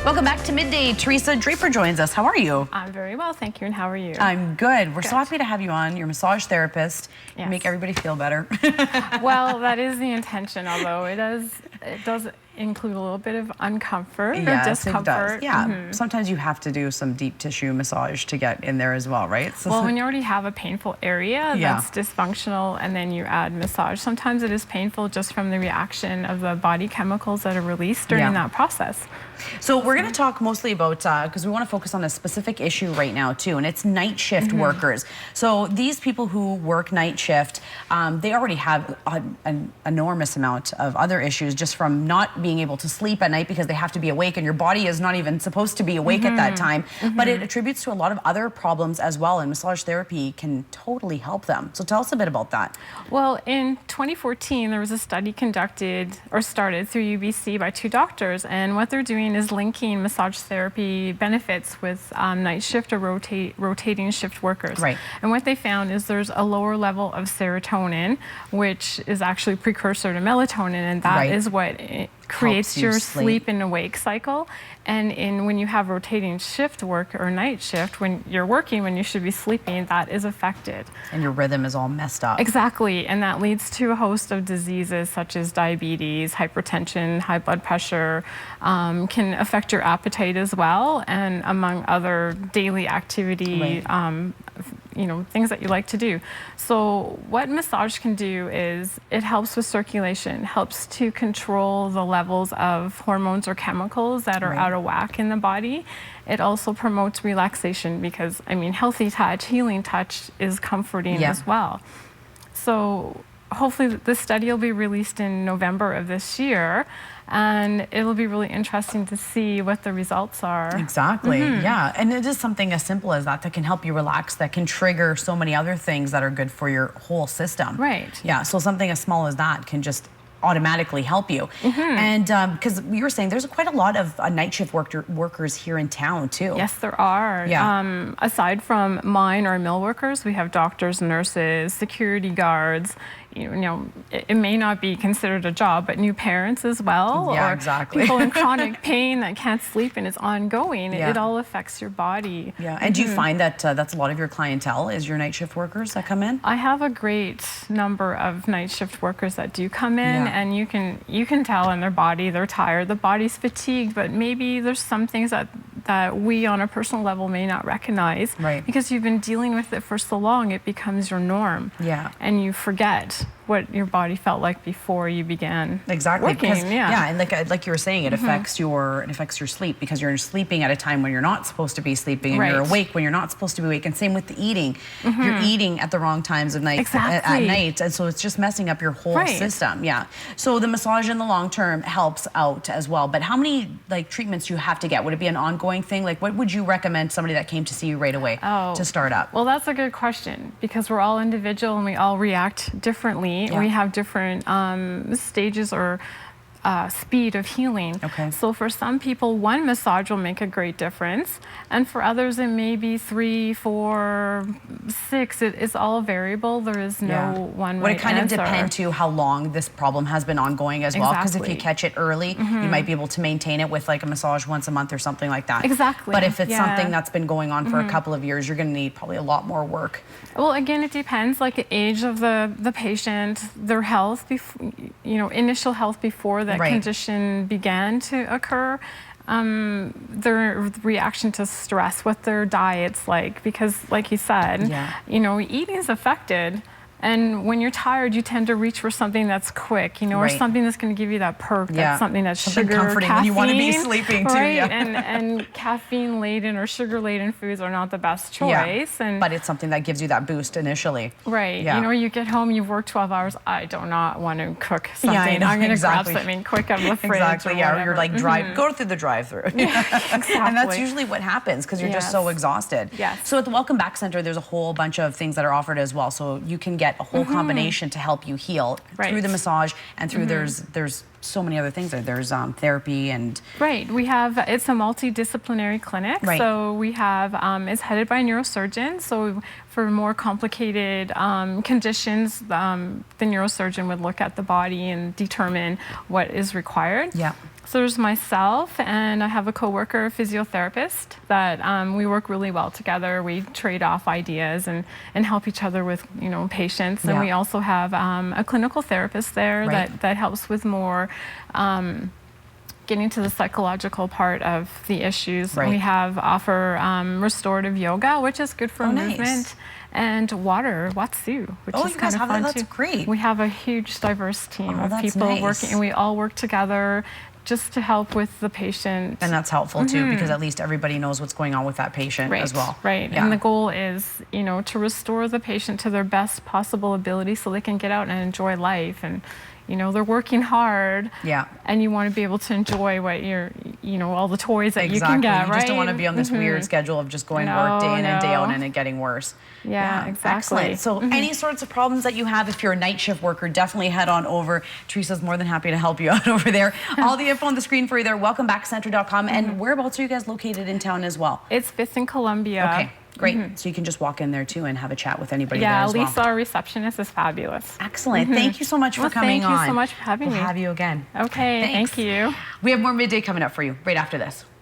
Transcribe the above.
Welcome back to Midday. Teresa Draper joins us. How are you? I'm very well, thank you. And how are you? I'm good. We're so happy to have you on. You're a massage therapist. Yes. You make everybody feel better. Well, that is the intention, although it does include a little bit of uncomfort or discomfort. It does. Yeah. Sometimes you have to do some deep tissue massage to get in there as well, right? So, well, when you already have a painful area that's dysfunctional and then you add massage, sometimes it is painful just from the reaction of the body chemicals that are released during that process. So we're going to talk mostly about, because we want to focus on a specific issue right now too, and it's night shift workers. So these people who work night shift, they already have an enormous amount of other issues just from not being able to sleep at night because they have to be awake, and your body is not even supposed to be awake at that time. But it attributes to a lot of other problems as well, and massage therapy can totally help them. So tell us a bit about that. Well, in 2014, there was a study conducted or started through UBC by 2 doctors, and what they're doing is linking massage therapy benefits with night shift or rotating shift workers. Right. And what they found is there's a lower level of serotonin, which is actually precursor to melatonin, and that is what creates your sleep and awake cycle. And when you have rotating shift work or night shift, when you're working, when you should be sleeping, that is affected. And your rhythm is all messed up. Exactly, and that leads to a host of diseases such as diabetes, hypertension, high blood pressure, can affect your appetite as well, and among other daily activity things that you like to do. So what massage can do is it helps with circulation, helps to control the levels of hormones or chemicals that are out of whack in the body. It also promotes relaxation because, I mean, healthy touch, healing touch is comforting as well. So hopefully this study will be released in November of this year, and it'll be really interesting to see what the results are. Exactly, yeah. And it is something as simple as that can help you relax, that can trigger so many other things that are good for your whole system. Right. Yeah, so something as small as that can just automatically help you. And because you were saying there's quite a lot of night shift workers here in town too. Yes, there are. Yeah. Aside from mine or mill workers, we have doctors, nurses, security guards. You know, it may not be considered a job, but new parents as well. Yeah, or exactly. people in chronic pain that can't sleep and it's ongoing. It all affects your body. Yeah. And do you find that that's a lot of your clientele is your night shift workers that come in? I have a great number of night shift workers that do come in, and you can tell in their body they're tired. The body's fatigued, but maybe there's some things that we on a personal level may not recognize because you've been dealing with it for so long, it becomes your norm. Yeah. And you forget what your body felt like before you began working. And like you were saying, it affects your sleep because you're sleeping at a time when you're not supposed to be sleeping, and you're awake when you're not supposed to be awake. And same with the eating. You're eating at the wrong times of night at night, and so it's just messing up your whole system. Yeah. So the massage in the long term helps out as well. But how many treatments do you have to get? Would it be an ongoing thing? Like, what would you recommend somebody that came to see you right away to start up? Well, that's a good question because we're all individual and we all react differently. We have different stages or speed of healing. So for some people, 1 massage will make a great difference, and for others it may be 3, 4, 6. It's all variable. There is no one Would right it kind answer. of depend to how long this problem has been ongoing as well? Because if you catch it early, you might be able to maintain it with like a massage once a month or something like that. Exactly. But if it's something that's been going on for a couple of years, you're going to need probably a lot more work. Well, again, it depends, like the age of the patient, their health, initial health before that condition began to occur, their reaction to stress, what their diet's like, because like you said, eating is affected. And when you're tired, you tend to reach for something that's quick, or something that's going to give you that perk. That's something that's sugar, comforting caffeine, when you want to be sleeping too. And caffeine-laden or sugar-laden foods are not the best choice. But it's something that gives you that boost initially. You get home, you've worked 12 hours. I do not want to cook something. I'm going to grab something quick out of the fridge. Or you're like go through the drive-through. And that's usually what happens because you're just so exhausted. So at the Welcome Back Center, there's a whole bunch of things that are offered as well. So you can get a whole combination to help you heal through the massage and through there's so many other things. There's therapy and... Right. We have, it's a multidisciplinary clinic. Right. So we have, it's headed by a neurosurgeon. So for more complicated conditions, the neurosurgeon would look at the body and determine what is required. Yeah. So there's myself, and I have a coworker, a physiotherapist, that we work really well together. We trade off ideas and help each other with, you know, patients. And we also have a clinical therapist there that helps with more getting to the psychological part of the issues. Right. We offer restorative yoga, which is good for movement. Nice. And watsu, which is you kind guys of have fun that? That's too. great. We have a huge diverse team of that's people nice. working, and we all work together just to help with the patient. And that's helpful too, because at least everybody knows what's going on with that patient as well. Right. Yeah. And the goal is, you know, to restore the patient to their best possible ability so they can get out and enjoy life. And, you know, they're working hard. Yeah. And you want to be able to enjoy what you're, you know, all the toys that you You can get, right? just don't want to be on this weird schedule of just going to work day in and day out and it getting worse. Yeah, exactly. Excellent. So any sorts of problems that you have, if you're a night shift worker, definitely head on over. Teresa's more than happy to help you out over there. All the info on the screen for you there. Welcomebackcenter.com. And whereabouts are you guys located in town as well? It's 5th and Columbia. Okay, great. So you can just walk in there too and have a chat with anybody there Yeah, as well. Lisa, our receptionist, is fabulous. Excellent. Thank you so much for coming on. Thank you so much for having me. We'll have you again. Okay, Thanks. thank you. We have more Midday coming up for you right after this.